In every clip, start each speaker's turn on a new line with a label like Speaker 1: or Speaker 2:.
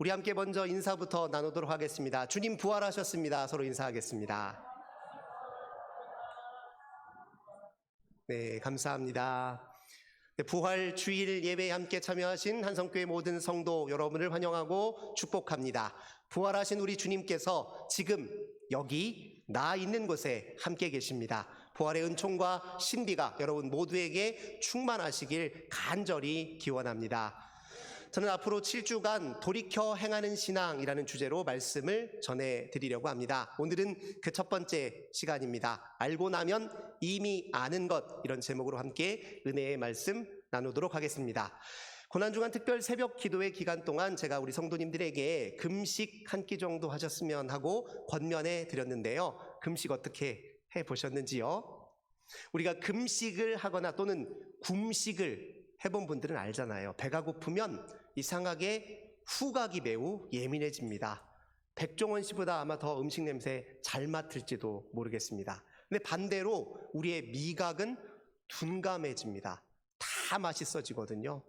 Speaker 1: 우리 함께 먼저 인사부터 나누도록 하겠습니다. 주님 부활하셨습니다. 서로 인사하겠습니다. 네, 감사합니다. 부활 주일 예배에 함께 참여하신 한성교회 모든 성도 여러분을 환영하고 축복합니다. 부활하신 우리 주님께서 지금 여기 나 있는 곳에 함께 계십니다. 부활의 은총과 신비가 여러분 모두에게 충만하시길 간절히 기원합니다. 저는 앞으로 7주간 돌이켜 행하는 신앙이라는 주제로 말씀을 전해드리려고 합니다. 오늘은 그 첫 번째 시간입니다. 알고 나면 이미 아는 것, 이런 제목으로 함께 은혜의 말씀 나누도록 하겠습니다. 고난주간 특별 새벽 기도의 기간 동안 제가 우리 성도님들에게 금식 한 끼 정도 하셨으면 하고 권면해 드렸는데요. 금식 어떻게 해보셨는지요? 우리가 금식을 하거나 또는 굶식을 해본 분들은 알잖아요. 배가 고프면 이상하게 후각이 매우 예민해집니다. 백종원 씨보다 아마 더 음식 냄새 잘 맡을지도 모르겠습니다. 근데 반대로 우리의 미각은 둔감해집니다. 다 맛있어지거든요.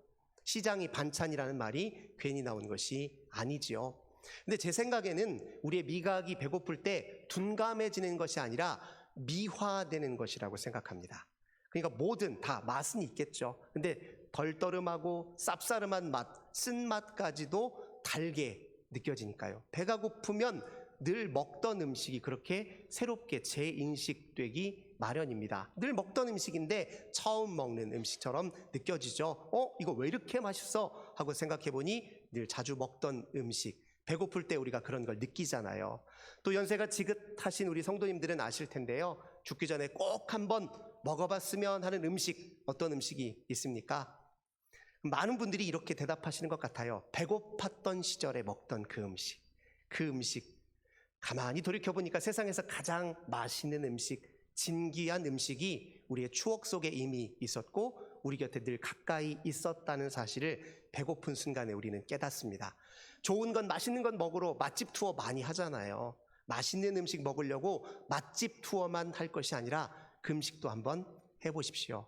Speaker 1: 시장이 반찬이라는 말이 괜히 나온 것이 아니지요. 근데 제 생각에는 우리의 미각이 배고플 때 둔감해지는 것이 아니라 미화되는 것이라고 생각합니다. 그러니까 뭐든 다 맛은 있겠죠. 근데 덜떠름하고 쌉싸름한 맛, 쓴맛까지도 달게 느껴지니까요. 배가 고프면 늘 먹던 음식이 그렇게 새롭게 재인식되기 마련입니다. 늘 먹던 음식인데 처음 먹는 음식처럼 느껴지죠. 이거 왜 이렇게 맛있어? 하고 생각해보니 늘 자주 먹던 음식, 배고플 때 우리가 그런 걸 느끼잖아요. 또 연세가 지긋하신 우리 성도님들은 아실 텐데요. 죽기 전에 꼭 한번 먹어봤으면 하는 음식, 어떤 음식이 있습니까? 많은 분들이 이렇게 대답하시는 것 같아요. 배고팠던 시절에 먹던 그 음식. 가만히 돌이켜보니까 세상에서 가장 맛있는 음식, 진귀한 음식이 우리의 추억 속에 이미 있었고 우리 곁에 늘 가까이 있었다는 사실을 배고픈 순간에 우리는 깨닫습니다. 좋은 건 맛있는 건 먹으러 맛집 투어 많이 하잖아요. 맛있는 음식 먹으려고 맛집 투어만 할 것이 아니라 금식도 한번 해보십시오.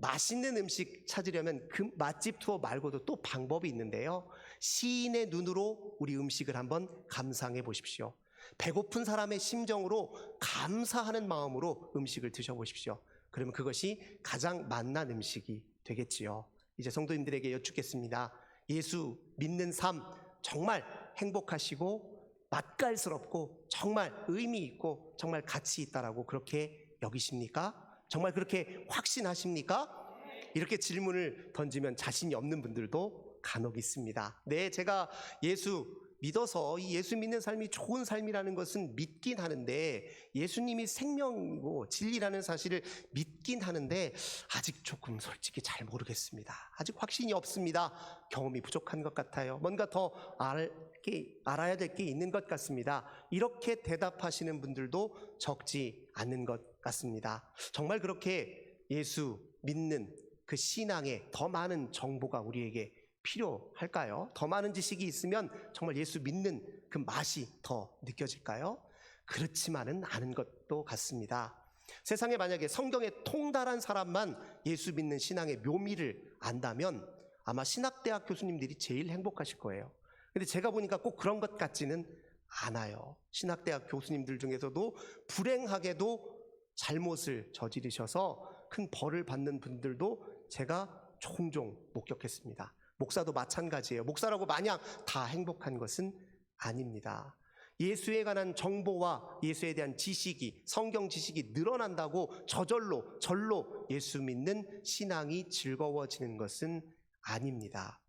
Speaker 1: 맛있는 음식 찾으려면 그 맛집 투어 말고도 또 방법이 있는데요. 시인의 눈으로 우리 음식을 한번 감상해 보십시오. 배고픈 사람의 심정으로 감사하는 마음으로 음식을 드셔보십시오. 그러면 그것이 가장 맛난 음식이 되겠지요. 이제 성도님들에게 여쭙겠습니다. 예수 믿는 삶 정말 행복하시고 맛깔스럽고 정말 의미 있고 정말 가치 있다라고 그렇게 여기십니까? 정말 그렇게 확신하십니까? 이렇게 질문을 던지면 자신이 없는 분들도 간혹 있습니다. 네, 제가 예수 믿어서 이 예수 믿는 삶이 좋은 삶이라는 것은 믿긴 하는데, 예수님이 생명이고 진리라는 사실을 믿긴 하는데 아직 조금 솔직히 잘 모르겠습니다. 아직 확신이 없습니다. 경험이 부족한 것 같아요. 뭔가 더 알아야 될 게 있는 것 같습니다. 이렇게 대답하시는 분들도 적지 않는 것 같습니다. 정말 그렇게 예수 믿는 그 신앙에 더 많은 정보가 우리에게 필요할까요? 더 많은 지식이 있으면 정말 예수 믿는 그 맛이 더 느껴질까요? 그렇지만은 않은 것도 같습니다. 세상에 만약에 성경에 통달한 사람만 예수 믿는 신앙의 묘미를 안다면 아마 신학대학 교수님들이 제일 행복하실 거예요. 근데 제가 보니까 꼭 그런 것 같지는 않아요. 신학대학 교수님들 중에서도 불행하게도 잘못을 저지르셔서 큰 벌을 받는 분들도 제가 종종 목격했습니다. 목사도 마찬가지예요. 목사라고 마냥 다 행복한 것은 아닙니다. 예수에 관한 정보와 예수에 대한 지식이, 성경 지식이 늘어난다고 절로 예수 믿는 신앙이 즐거워지는 것은 아닙니다.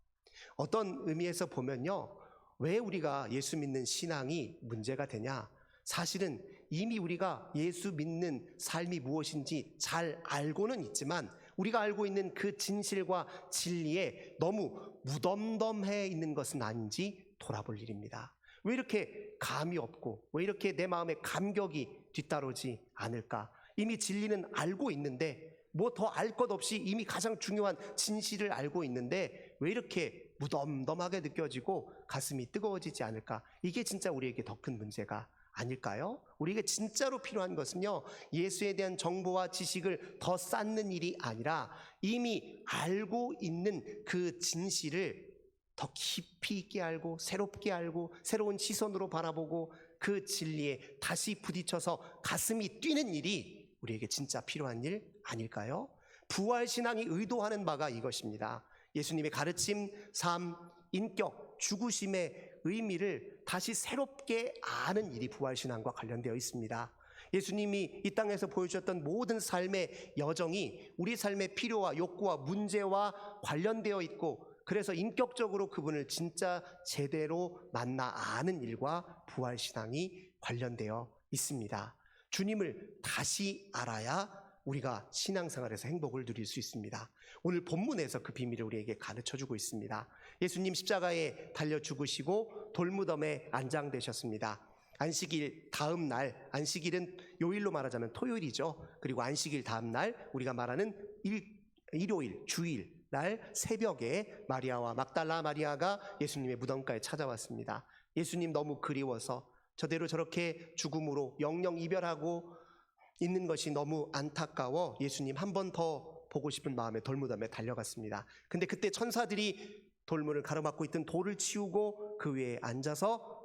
Speaker 1: 어떤 의미에서 보면요, 왜 우리가 예수 믿는 신앙이 문제가 되냐? 사실은 이미 우리가 예수 믿는 삶이 무엇인지 잘 알고는 있지만 우리가 알고 있는 그 진실과 진리에 너무 무덤덤해 있는 것은 아닌지 돌아볼 일입니다. 왜 이렇게 감이 없고 왜 이렇게 내 마음에 감격이 뒤따르지 않을까? 이미 진리는 알고 있는데, 뭐 더 알 것 없이 이미 가장 중요한 진실을 알고 있는데 왜 이렇게 무덤덤하게 느껴지고 가슴이 뜨거워지지 않을까? 이게 진짜 우리에게 더 큰 문제가 아닐까요? 우리에게 진짜로 필요한 것은요, 예수에 대한 정보와 지식을 더 쌓는 일이 아니라 이미 알고 있는 그 진실을 더 깊이 있게 알고 새롭게 알고 새로운 시선으로 바라보고 그 진리에 다시 부딪혀서 가슴이 뛰는 일이 우리에게 진짜 필요한 일 아닐까요? 부활신앙이 의도하는 바가 이것입니다. 예수님의 가르침, 삶, 인격, 죽으심의 의미를 다시 새롭게 아는 일이 부활신앙과 관련되어 있습니다. 예수님이 이 땅에서 보여주셨던 모든 삶의 여정이 우리 삶의 필요와 욕구와 문제와 관련되어 있고, 그래서 인격적으로 그분을 진짜 제대로 만나 아는 일과 부활신앙이 관련되어 있습니다. 주님을 다시 알아야 우리가 신앙생활에서 행복을 누릴 수 있습니다. 오늘 본문에서 그 비밀을 우리에게 가르쳐주고 있습니다. 예수님 십자가에 달려 죽으시고 돌무덤에 안장되셨습니다. 안식일 다음 날, 안식일은 요일로 말하자면 토요일이죠. 그리고 안식일 다음 날, 우리가 말하는 일요일, 주일 날 새벽에 마리아와 막달라 마리아가 예수님의 무덤가에 찾아왔습니다. 예수님 너무 그리워서 저대로 저렇게 죽음으로 영영 이별하고 있는 것이 너무 안타까워 예수님 한 번 더 보고 싶은 마음에 돌무덤에 달려갔습니다. 근데 그때 천사들이 돌문을 가로막고 있던 돌을 치우고 그 위에 앉아서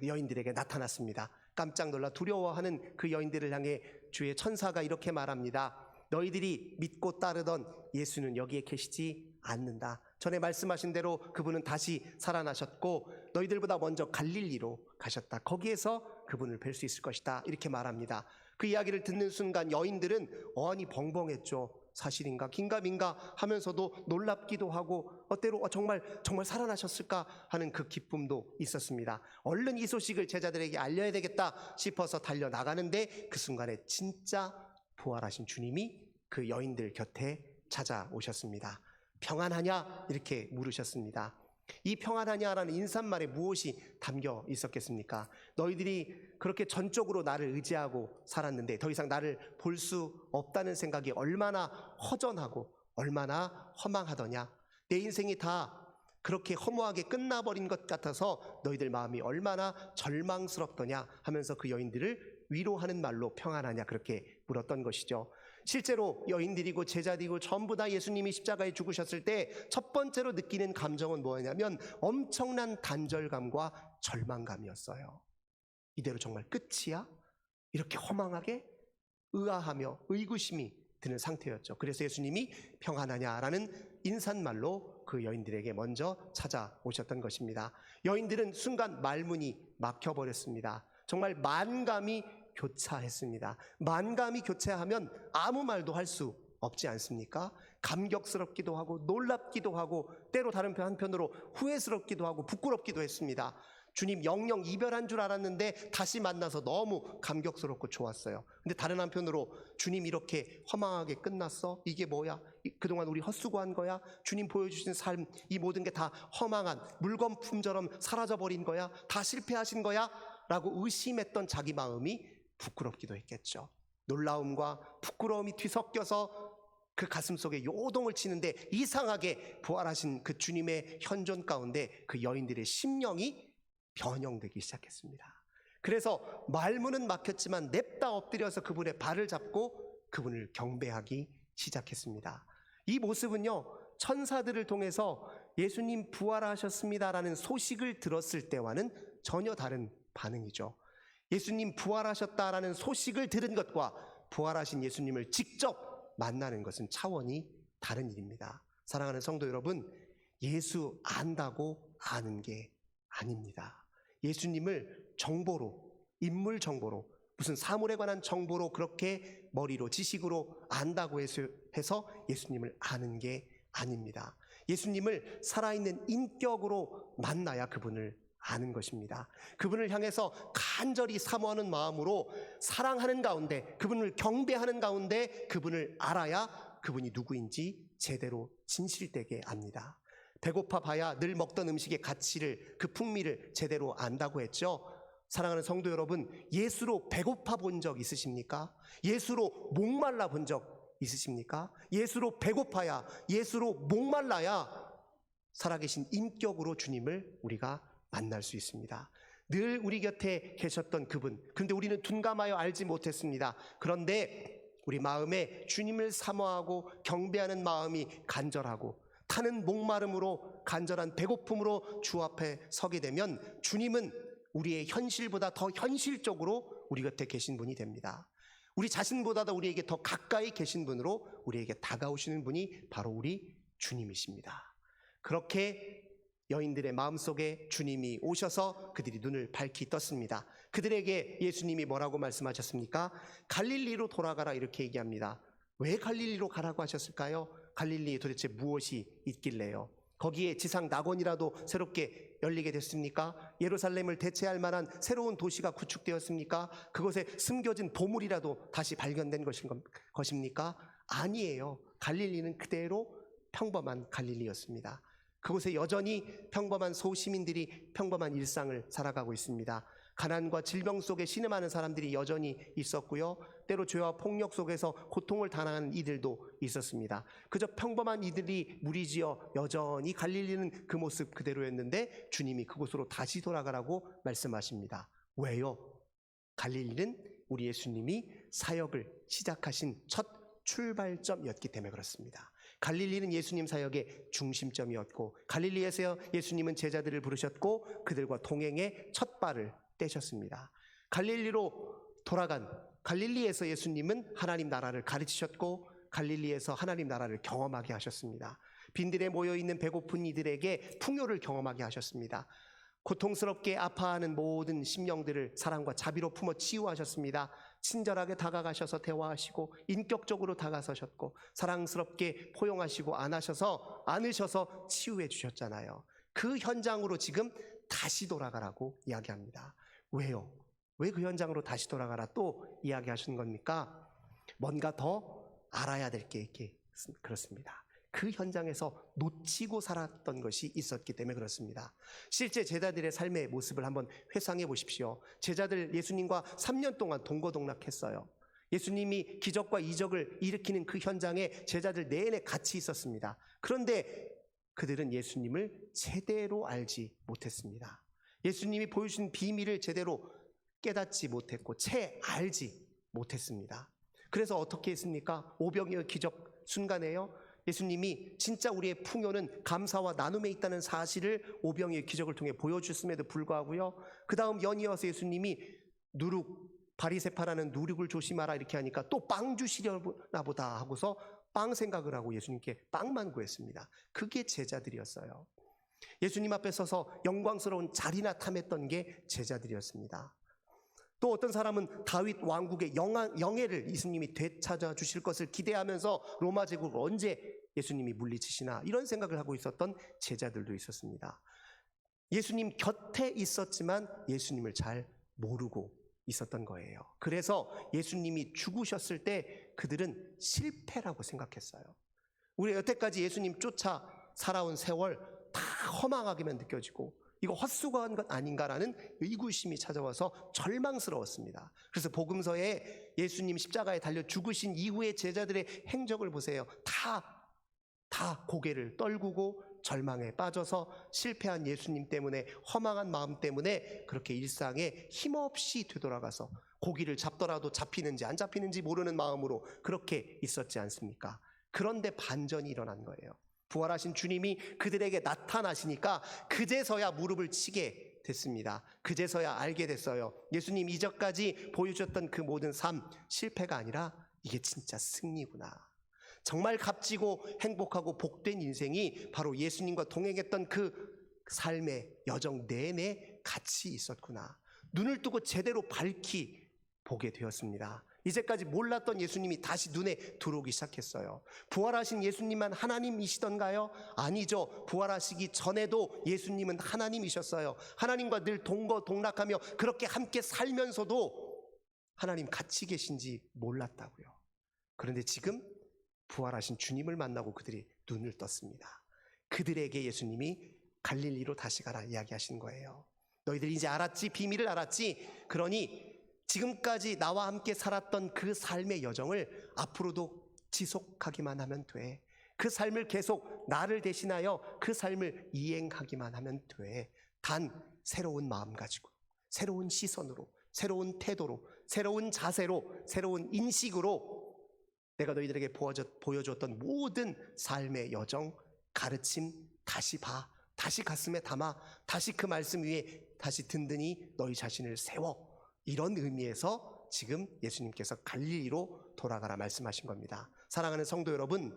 Speaker 1: 여인들에게 나타났습니다. 깜짝 놀라 두려워하는 그 여인들을 향해 주의 천사가 이렇게 말합니다. 너희들이 믿고 따르던 예수는 여기에 계시지 않는다. 전에 말씀하신 대로 그분은 다시 살아나셨고 너희들보다 먼저 갈릴리로 가셨다. 거기에서 그분을 뵐 수 있을 것이다. 이렇게 말합니다. 그 이야기를 듣는 순간 여인들은 어안이 벙벙했죠. 사실인가 긴가민가 하면서도 놀랍기도 하고 때로 정말 살아나셨을까 하는 그 기쁨도 있었습니다. 얼른 이 소식을 제자들에게 알려야 되겠다 싶어서 달려나가는데 그 순간에 진짜 부활하신 주님이 그 여인들 곁에 찾아오셨습니다. 평안하냐? 이렇게 물으셨습니다. 이 평안하냐라는 인사말에 무엇이 담겨 있었겠습니까? 너희들이 그렇게 전적으로 나를 의지하고 살았는데 더 이상 나를 볼 수 없다는 생각이 얼마나 허전하고 얼마나 허망하더냐. 내 인생이 다 그렇게 허무하게 끝나버린 것 같아서 너희들 마음이 얼마나 절망스럽더냐 하면서 그 여인들을 위로하는 말로 평안하냐 그렇게 물었던 것이죠. 실제로 여인들이고 제자들이고 전부 다 예수님이 십자가에 죽으셨을 때 첫 번째로 느끼는 감정은 뭐냐면 엄청난 단절감과 절망감이었어요. 이대로 정말 끝이야? 이렇게 허망하게 의아하며 의구심이 드는 상태였죠. 그래서 예수님이 평안하냐라는 인사말로 그 여인들에게 먼저 찾아오셨던 것입니다. 여인들은 순간 말문이 막혀버렸습니다. 정말 만감이 교차했습니다. 만감이 교차하면 아무 말도 할 수 없지 않습니까? 감격스럽기도 하고 놀랍기도 하고 때로 다른 한편으로 후회스럽기도 하고 부끄럽기도 했습니다. 주님 영영 이별한 줄 알았는데 다시 만나서 너무 감격스럽고 좋았어요. 근데 다른 한편으로 주님 이렇게 허망하게 끝났어? 이게 뭐야? 그동안 우리 헛수고한 거야? 주님 보여주신 삶 이 모든 게 다 허망한 물건품처럼 사라져버린 거야? 다 실패하신 거야? 라고 의심했던 자기 마음이 부끄럽기도 했겠죠. 놀라움과 부끄러움이 뒤섞여서 그 가슴 속에 요동을 치는데 이상하게 부활하신 그 주님의 현존 가운데 그 여인들의 심령이 변형되기 시작했습니다. 그래서 말문은 막혔지만 냅다 엎드려서 그분의 발을 잡고 그분을 경배하기 시작했습니다. 이 모습은요, 천사들을 통해서 예수님 부활하셨습니다라는 소식을 들었을 때와는 전혀 다른 반응이죠. 예수님 부활하셨다라는 소식을 들은 것과 부활하신 예수님을 직접 만나는 것은 차원이 다른 일입니다. 사랑하는 성도 여러분, 예수 안다고 아는 게 아닙니다. 예수님을 정보로, 인물 정보로, 무슨 사물에 관한 정보로 그렇게 머리로 지식으로 안다고 해서 예수님을 아는 게 아닙니다. 예수님을 살아있는 인격으로 만나야 그분을 아는 것입니다. 그분을 향해서 간절히 사모하는 마음으로 사랑하는 가운데, 그분을 경배하는 가운데 그분을 알아야 그분이 누구인지 제대로 진실되게 압니다. 배고파 봐야 늘 먹던 음식의 가치를, 그 풍미를 제대로 안다고 했죠. 사랑하는 성도 여러분, 예수로 배고파 본 적 있으십니까? 예수로 목말라 본 적 있으십니까? 예수로 배고파야, 예수로 목말라야 살아계신 인격으로 주님을 우리가 만날 수 있습니다. 늘 우리 곁에 계셨던 그분, 그런데 우리는 둔감하여 알지 못했습니다. 그런데 우리 마음에 주님을 사모하고 경배하는 마음이 간절하고 타는 목마름으로 간절한 배고픔으로 주 앞에 서게 되면 주님은 우리의 현실보다 더 현실적으로 우리 곁에 계신 분이 됩니다. 우리 자신보다도 우리에게 더 가까이 계신 분으로 우리에게 다가오시는 분이 바로 우리 주님이십니다. 그렇게 여인들의 마음속에 주님이 오셔서 그들이 눈을 밝히 떴습니다. 그들에게 예수님이 뭐라고 말씀하셨습니까? 갈릴리로 돌아가라 이렇게 얘기합니다. 왜 갈릴리로 가라고 하셨을까요? 갈릴리에 도대체 무엇이 있길래요? 거기에 지상 낙원이라도 새롭게 열리게 됐습니까? 예루살렘을 대체할 만한 새로운 도시가 구축되었습니까? 그곳에 숨겨진 보물이라도 다시 발견된 것입니까? 아니에요. 갈릴리는 그대로 평범한 갈릴리였습니다. 그곳에 여전히 평범한 소시민들이 평범한 일상을 살아가고 있습니다. 가난과 질병 속에 신음하는 사람들이 여전히 있었고요. 때로 죄와 폭력 속에서 고통을 당하는 이들도 있었습니다. 그저 평범한 이들이 무리지어 여전히 갈릴리는 그 모습 그대로였는데 주님이 그곳으로 다시 돌아가라고 말씀하십니다. 왜요? 갈릴리는 우리 예수님이 사역을 시작하신 첫 출발점이었기 때문에 그렇습니다. 갈릴리는 예수님 사역의 중심점이었고 갈릴리에서 예수님은 제자들을 부르셨고 그들과 동행의 첫 발을 떼셨습니다. 갈릴리에서 예수님은 하나님 나라를 가르치셨고 갈릴리에서 하나님 나라를 경험하게 하셨습니다. 빈들에 모여있는 배고픈 이들에게 풍요를 경험하게 하셨습니다. 고통스럽게 아파하는 모든 심령들을 사랑과 자비로 품어 치유하셨습니다. 친절하게 다가가셔서 대화하시고 인격적으로 다가서셨고 사랑스럽게 포용하시고 안으셔서 치유해 주셨잖아요. 그 현장으로 지금 다시 돌아가라고 이야기합니다. 왜요? 왜 그 현장으로 다시 돌아가라 또 이야기하시는 겁니까? 뭔가 더 알아야 될 게 있게 그렇습니다. 그 현장에서 놓치고 살았던 것이 있었기 때문에 그렇습니다. 실제 제자들의 삶의 모습을 한번 회상해 보십시오. 제자들 예수님과 3년 동안 동거동락했어요. 예수님이 기적과 이적을 일으키는 그 현장에 제자들 내내 같이 있었습니다. 그런데 그들은 예수님을 제대로 알지 못했습니다. 예수님이 보여주신 비밀을 제대로 깨닫지 못했고 채 알지 못했습니다. 그래서 어떻게 했습니까? 오병이어 기적 순간에요. 예수님이 진짜 우리의 풍요는 감사와 나눔에 있다는 사실을 오병이의 기적을 통해 보여주셨음에도 불구하고요. 그 다음 연이어서 예수님이 바리새파라는 누룩을 조심하라 이렇게 하니까 또 빵 주시려나 보다 하고서 빵 생각을 하고 예수님께 빵만 구했습니다. 그게 제자들이었어요. 예수님 앞에 서서 영광스러운 자리나 탐했던 게 제자들이었습니다. 또 어떤 사람은 다윗 왕국의 영예를 예수님이 되찾아 주실 것을 기대하면서 로마 제국을 언제 예수님이 물리치시나 이런 생각을 하고 있었던 제자들도 있었습니다. 예수님 곁에 있었지만 예수님을 잘 모르고 있었던 거예요. 그래서 예수님이 죽으셨을 때 그들은 실패라고 생각했어요. 우리 여태까지 예수님 쫓아 살아온 세월 다 허망하게만 느껴지고 이거 헛수고한 것 아닌가라는 의구심이 찾아와서 절망스러웠습니다. 그래서 복음서에 예수님 십자가에 달려 죽으신 이후의 제자들의 행적을 보세요. 다 고개를 떨구고 절망에 빠져서 실패한 예수님 때문에 허망한 마음 때문에 그렇게 일상에 힘없이 되돌아가서 고기를 잡더라도 잡히는지 안 잡히는지 모르는 마음으로 그렇게 있었지 않습니까? 그런데 반전이 일어난 거예요. 부활하신 주님이 그들에게 나타나시니까 그제서야 무릎을 치게 됐습니다. 그제서야 알게 됐어요. 예수님 이전까지 보여주셨던 그 모든 삶 실패가 아니라 이게 진짜 승리구나. 정말 값지고 행복하고 복된 인생이 바로 예수님과 동행했던 그 삶의 여정 내내 같이 있었구나. 눈을 뜨고 제대로 밝히 보게 되었습니다. 이제까지 몰랐던 예수님이 다시 눈에 들어오기 시작했어요. 부활하신 예수님만 하나님이시던가요? 아니죠. 부활하시기 전에도 예수님은 하나님이셨어요. 하나님과 늘 동거동락하며 그렇게 함께 살면서도 하나님 같이 계신지 몰랐다고요. 그런데 지금 부활하신 주님을 만나고 그들이 눈을 떴습니다. 그들에게 예수님이 갈릴리로 다시 가라 이야기하신 거예요. 너희들이 이제 알았지? 비밀을 알았지? 그러니 지금까지 나와 함께 살았던 그 삶의 여정을 앞으로도 지속하기만 하면 돼. 그 삶을 계속 나를 대신하여 그 삶을 이행하기만 하면 돼. 단 새로운 마음 가지고 새로운 시선으로 새로운 태도로 새로운 자세로 새로운 인식으로 내가 너희들에게 보여줬던 모든 삶의 여정 가르침 다시 봐, 다시 가슴에 담아, 다시 그 말씀 위에 다시 든든히 너희 자신을 세워. 이런 의미에서 지금 예수님께서 갈릴리로 돌아가라 말씀하신 겁니다. 사랑하는 성도 여러분,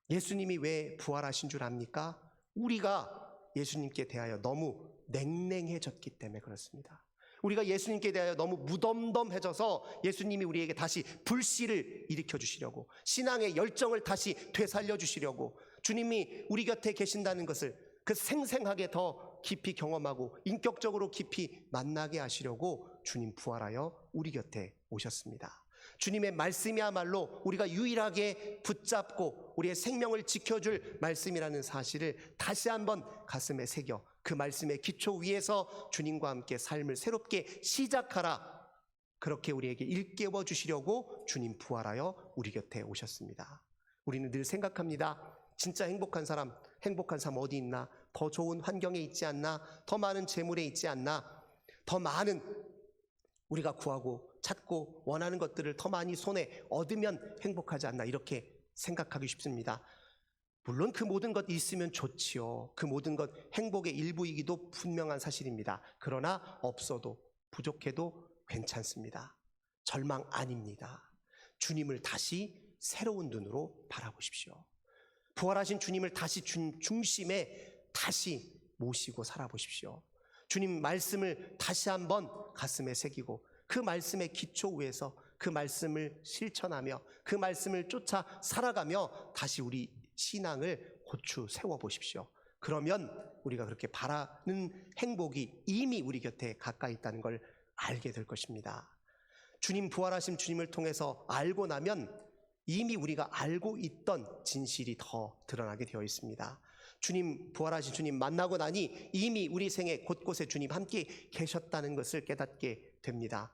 Speaker 1: 예수님이 왜 부활하신 줄 압니까? 우리가 예수님께 대하여 너무 냉랭해졌기 때문에 그렇습니다. 우리가 예수님께 대하여 너무 무덤덤해져서 예수님이 우리에게 다시 불씨를 일으켜 주시려고, 신앙의 열정을 다시 되살려 주시려고, 주님이 우리 곁에 계신다는 것을 그 생생하게 더 깊이 경험하고 인격적으로 깊이 만나게 하시려고 주님 부활하여 우리 곁에 오셨습니다. 주님의 말씀이야말로 우리가 유일하게 붙잡고 우리의 생명을 지켜줄 말씀이라는 사실을 다시 한번 가슴에 새겨 그 말씀의 기초 위에서 주님과 함께 삶을 새롭게 시작하라, 그렇게 우리에게 일깨워 주시려고 주님 부활하여 우리 곁에 오셨습니다. 우리는 늘 생각합니다. 진짜 행복한 사람 어디 있나? 더 좋은 환경에 있지 않나? 더 많은 재물에 있지 않나? 더 많은 우리가 구하고 찾고 원하는 것들을 더 많이 손에 얻으면 행복하지 않나? 이렇게 생각하기 쉽습니다. 물론 그 모든 것 있으면 좋지요. 그 모든 것 행복의 일부이기도 분명한 사실입니다. 그러나 없어도 부족해도 괜찮습니다. 절망 아닙니다. 주님을 다시 새로운 눈으로 바라보십시오. 부활하신 주님을 다시 중심에 다시 모시고 살아보십시오. 주님 말씀을 다시 한번 가슴에 새기고 그 말씀의 기초 위에서 그 말씀을 실천하며 그 말씀을 쫓아 살아가며 다시 우리 신앙을 고추 세워보십시오. 그러면 우리가 그렇게 바라는 행복이 이미 우리 곁에 가까이 있다는 걸 알게 될 것입니다. 주님 부활하신 주님을 통해서 알고 나면 이미 우리가 알고 있던 진실이 더 드러나게 되어 있습니다. 주님 부활하신 주님 만나고 나니 이미 우리 생애 곳곳에 주님 함께 계셨다는 것을 깨닫게 됩니다.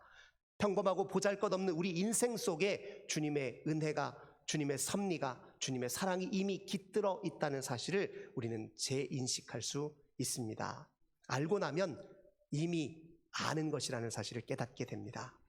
Speaker 1: 평범하고 보잘것없는 우리 인생 속에 주님의 은혜가, 주님의 섭리가, 주님의 사랑이 이미 깃들어 있다는 사실을 우리는 재인식할 수 있습니다. 알고 나면 이미 아는 것이라는 사실을 깨닫게 됩니다.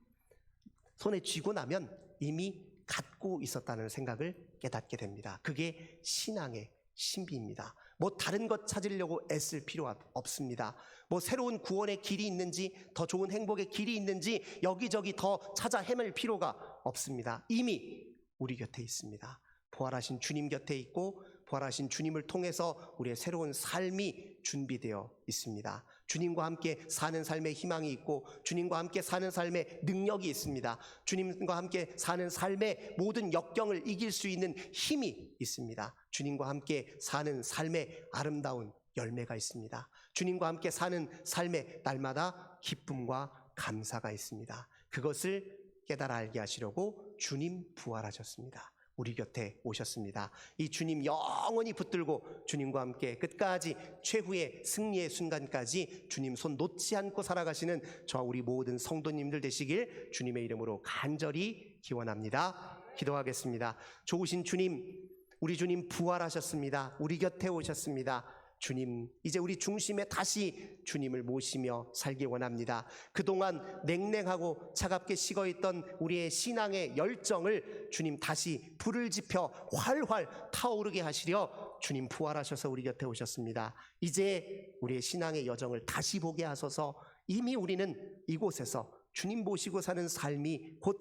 Speaker 1: 손에 쥐고 나면 이미 갖고 있었다는 생각을 깨닫게 됩니다. 그게 신앙의 신비입니다. 뭐 다른 것 찾으려고 애쓸 필요 없습니다. 뭐 새로운 구원의 길이 있는지, 더 좋은 행복의 길이 있는지 여기저기 더 찾아 헤맬 필요가 없습니다. 이미 우리 곁에 있습니다. 부활하신 주님 곁에 있고 부활하신 주님을 통해서 우리의 새로운 삶이 준비되어 있습니다. 주님과 함께 사는 삶의 희망이 있고 주님과 함께 사는 삶의 능력이 있습니다. 주님과 함께 사는 삶의 모든 역경을 이길 수 있는 힘이 있습니다. 주님과 함께 사는 삶의 아름다운 열매가 있습니다. 주님과 함께 사는 삶의 날마다 기쁨과 감사가 있습니다. 그것을 깨달아 알게 하시려고 주님 부활하셨습니다. 우리 곁에 오셨습니다. 이 주님 영원히 붙들고 주님과 함께 끝까지 최후의 승리의 순간까지 주님 손 놓지 않고 살아가시는 저와 우리 모든 성도님들 되시길 주님의 이름으로 간절히 기원합니다. 기도하겠습니다. 좋으신 주님, 우리 주님 부활하셨습니다. 우리 곁에 오셨습니다. 주님, 이제 우리 중심에 다시 주님을 모시며 살기 원합니다. 그동안 냉랭하고 차갑게 식어있던 우리의 신앙의 열정을 주님 다시 불을 지펴 활활 타오르게 하시려 주님 부활하셔서 우리 곁에 오셨습니다. 이제 우리의 신앙의 여정을 다시 보게 하소서. 이미 우리는 이곳에서 주님 모시고 사는 삶이 곧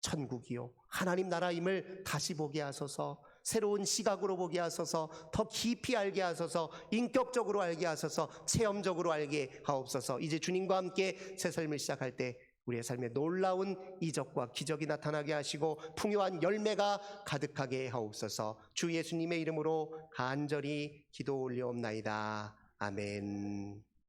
Speaker 1: 천국이요 하나님 나라임을 다시 보게 하소서. 새로운 시각으로 보게 하소서. 더 깊이 알게 하소서. 인격적으로 알게 하소서. 체험적으로 알게 하옵소서. 이제 주님과 함께 새 삶을 시작할 때 우리의 삶에 놀라운 이적과 기적이 나타나게 하시고 풍요한 열매가 가득하게 하옵소서. 주 예수님의 이름으로 간절히 기도 올려옵나이다. 아멘.